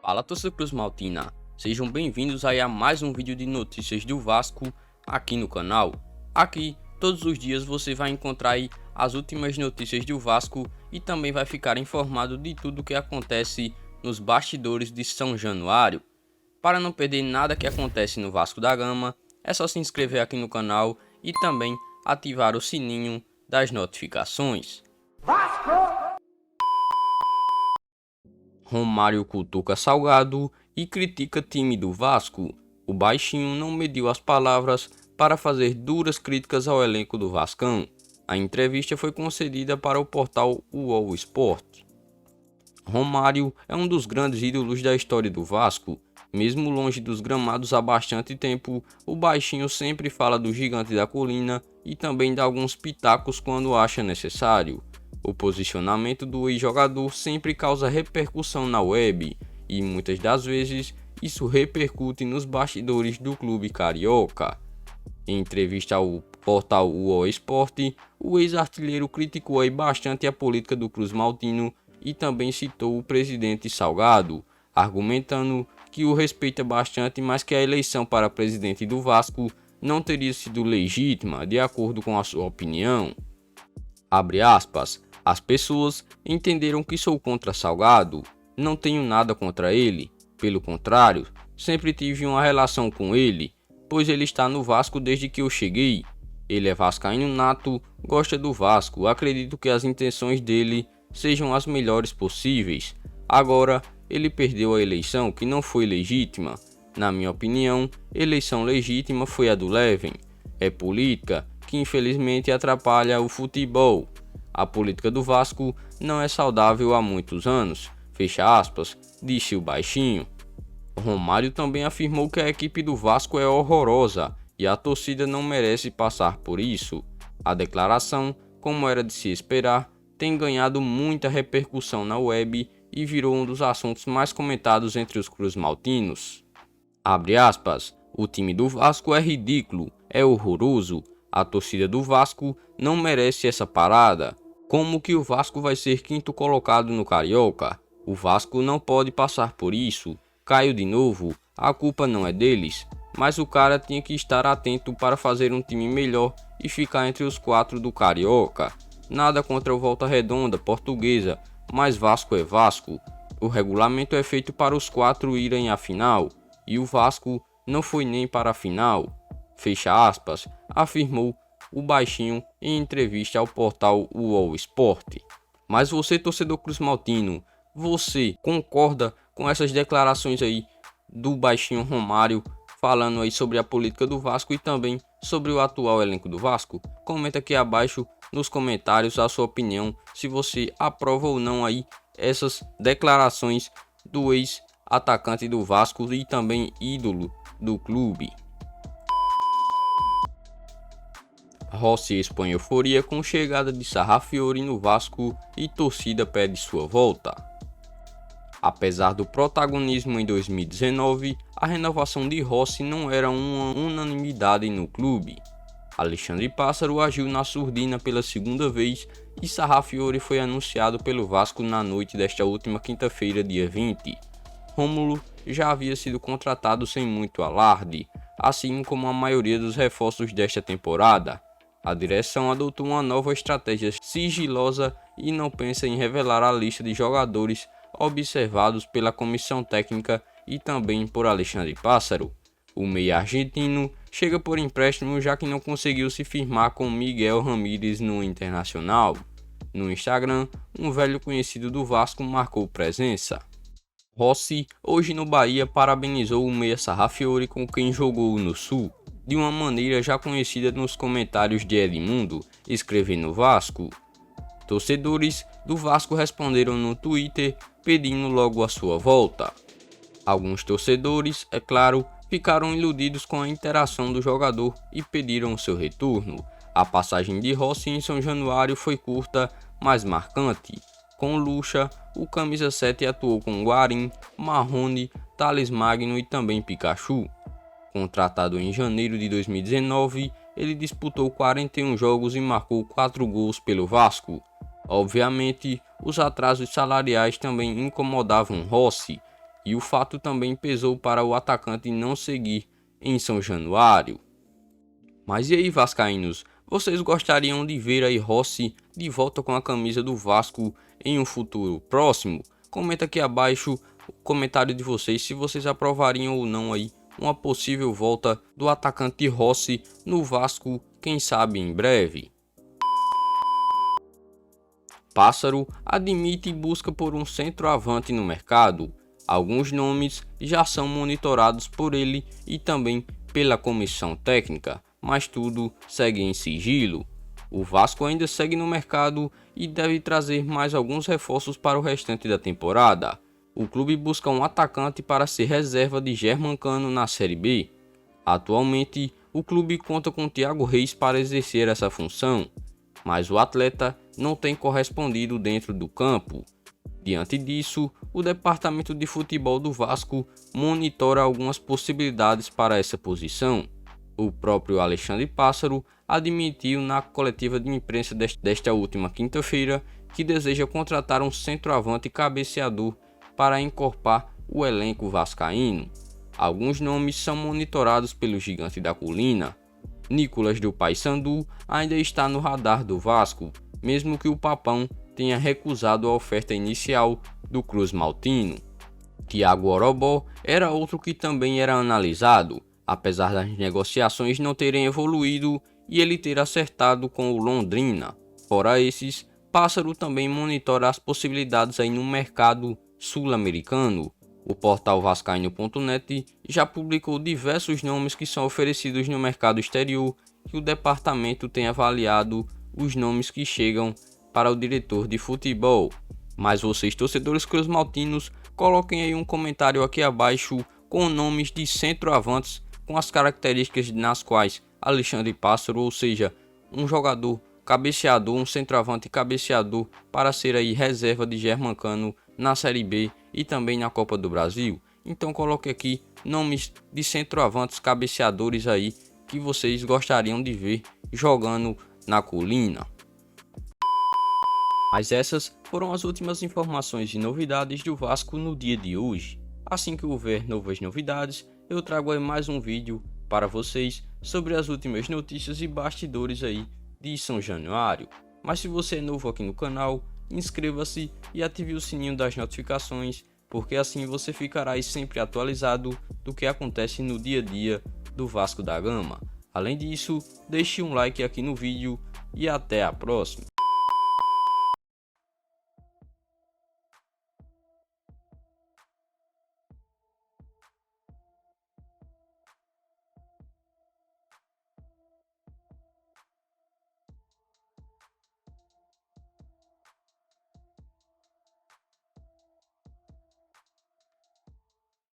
Fala, torcedor Cruz Maltina, sejam bem-vindos aí a mais um vídeo de notícias do Vasco aqui no canal. Aqui, todos os dias você vai encontrar aí as últimas notícias do Vasco e também vai ficar informado de tudo o que acontece nos bastidores de São Januário. Para não perder nada que acontece no Vasco da Gama, é só se inscrever aqui no canal e também ativar o sininho das notificações. Romário cutuca Salgado e critica time do Vasco. O baixinho não mediu as palavras para fazer duras críticas ao elenco do Vascão. A entrevista foi concedida para o portal UOL Sport. Romário é um dos grandes ídolos da história do Vasco. Mesmo longe dos gramados há bastante tempo, o baixinho sempre fala do gigante da colina e também dá alguns pitacos quando acha necessário. O posicionamento do ex-jogador sempre causa repercussão na web e muitas das vezes isso repercute nos bastidores do clube carioca. Em entrevista ao portal UOL Sport, o ex-artilheiro criticou aí bastante a política do Cruz Maltino e também citou o presidente Salgado, argumentando que o respeita bastante, mas que a eleição para presidente do Vasco não teria sido legítima, de acordo com a sua opinião. Abre aspas. As pessoas entenderam que sou contra Salgado, não tenho nada contra ele, pelo contrário, sempre tive uma relação com ele, pois ele está no Vasco desde que eu cheguei. Ele é vascaíno nato, gosta do Vasco, acredito que as intenções dele sejam as melhores possíveis. Agora, ele perdeu a eleição que não foi legítima. Na minha opinião, eleição legítima foi a do Leven. É política que infelizmente atrapalha o futebol. A política do Vasco não é saudável há muitos anos, fecha aspas, disse o baixinho. Romário também afirmou que a equipe do Vasco é horrorosa e a torcida não merece passar por isso. A declaração, como era de se esperar, tem ganhado muita repercussão na web e virou um dos assuntos mais comentados entre os cruzmaltinos. Abre aspas, o time do Vasco é ridículo, é horroroso, a torcida do Vasco não merece essa parada. Como que o Vasco vai ser quinto colocado no Carioca? O Vasco não pode passar por isso. Caiu de novo, a culpa não é deles, mas o cara tinha que estar atento para fazer um time melhor e ficar entre os 4 do Carioca. Nada contra o Volta Redonda, Portuguesa, mas Vasco é Vasco. O regulamento é feito para os 4 irem à final, e o Vasco não foi nem para a final. Fecha aspas, afirmou o baixinho em entrevista ao portal UOL Sport. Mas você, torcedor cruzmaltino, você concorda com essas declarações aí do baixinho Romário falando aí sobre a política do Vasco e também sobre o atual elenco do Vasco? Comenta aqui abaixo nos comentários a sua opinião, se você aprova ou não aí essas declarações do ex-atacante do Vasco e também ídolo do clube. Rossi expõe euforia com chegada de Sarrafiori no Vasco e torcida pede sua volta. Apesar do protagonismo em 2019, a renovação de Rossi não era uma unanimidade no clube. Alexandre Pássaro agiu na surdina pela segunda vez e Sarrafiori foi anunciado pelo Vasco na noite desta última quinta-feira, dia 20. Rômulo já havia sido contratado sem muito alarde, assim como a maioria dos reforços desta temporada. A direção adotou uma nova estratégia sigilosa e não pensa em revelar a lista de jogadores observados pela comissão técnica e também por Alexandre Pássaro. O meia argentino chega por empréstimo já que não conseguiu se firmar com Miguel Ramírez no Internacional. No Instagram, um velho conhecido do Vasco marcou presença. Rossi, hoje no Bahia, parabenizou o meia Sarrafiori com quem jogou no Sul, de uma maneira já conhecida nos comentários de Edmundo, escrevendo Vasco. Torcedores do Vasco responderam no Twitter pedindo logo a sua volta. Alguns torcedores, é claro, ficaram iludidos com a interação do jogador e pediram seu retorno. A passagem de Rossi em São Januário foi curta, mas marcante. Com Lucha, o camisa 7 atuou com Guarim, Marrone, Thales Magno e também Pikachu. Contratado em janeiro de 2019, ele disputou 41 jogos e marcou 4 gols pelo Vasco. Obviamente, os atrasos salariais também incomodavam Rossi, e o fato também pesou para o atacante não seguir em São Januário. Mas e aí, vascaínos, vocês gostariam de ver aí Rossi de volta com a camisa do Vasco em um futuro próximo? Comenta aqui abaixo o comentário de vocês se vocês aprovariam ou não aí uma possível volta do atacante Rossi no Vasco, quem sabe em breve. Pássaro admite busca por um centroavante no mercado. Alguns nomes já são monitorados por ele e também pela comissão técnica, mas tudo segue em sigilo. O Vasco ainda segue no mercado e deve trazer mais alguns reforços para o restante da temporada. O clube busca um atacante para ser reserva de Germancano na Série B. Atualmente, o clube conta com Thiago Reis para exercer essa função, mas o atleta não tem correspondido dentro do campo. Diante disso, o departamento de futebol do Vasco monitora algumas possibilidades para essa posição. O próprio Alexandre Pássaro admitiu na coletiva de imprensa desta última quinta-feira que deseja contratar um centroavante cabeceador para encorpar o elenco vascaíno. Alguns nomes são monitorados pelo gigante da colina. Nicolas do Paysandu ainda está no radar do Vasco, mesmo que o Papão tenha recusado a oferta inicial do Cruz Maltino. Thiago Orobó era outro que também era analisado, apesar das negociações não terem evoluído e ele ter acertado com o Londrina. Fora esses, Pássaro também monitora as possibilidades aí no mercado sul-americano. O portal vascaíno.net já publicou diversos nomes que são oferecidos no mercado exterior e o departamento tem avaliado os nomes que chegam para o diretor de futebol. Mas vocês, torcedores cruzmaltinos, coloquem aí um comentário aqui abaixo com nomes de centroavantes com as características nas quais Alexandre Pássaro, ou seja, um jogador cabeceador, um centroavante cabeceador para ser aí reserva de Germancano na Série B e também na Copa do Brasil. Então coloque aqui nomes de centroavantes cabeceadores aí que vocês gostariam de ver jogando na colina. Mas essas foram as últimas informações e novidades do Vasco no dia de hoje. Assim que houver novas novidades, eu trago aí mais um vídeo para vocês sobre as últimas notícias e bastidores aí de São Januário. Mas se você é novo aqui no canal, inscreva-se e ative o sininho das notificações, porque assim você ficará aí sempre atualizado do que acontece no dia a dia do Vasco da Gama. Além disso, deixe um like aqui no vídeo e até a próxima.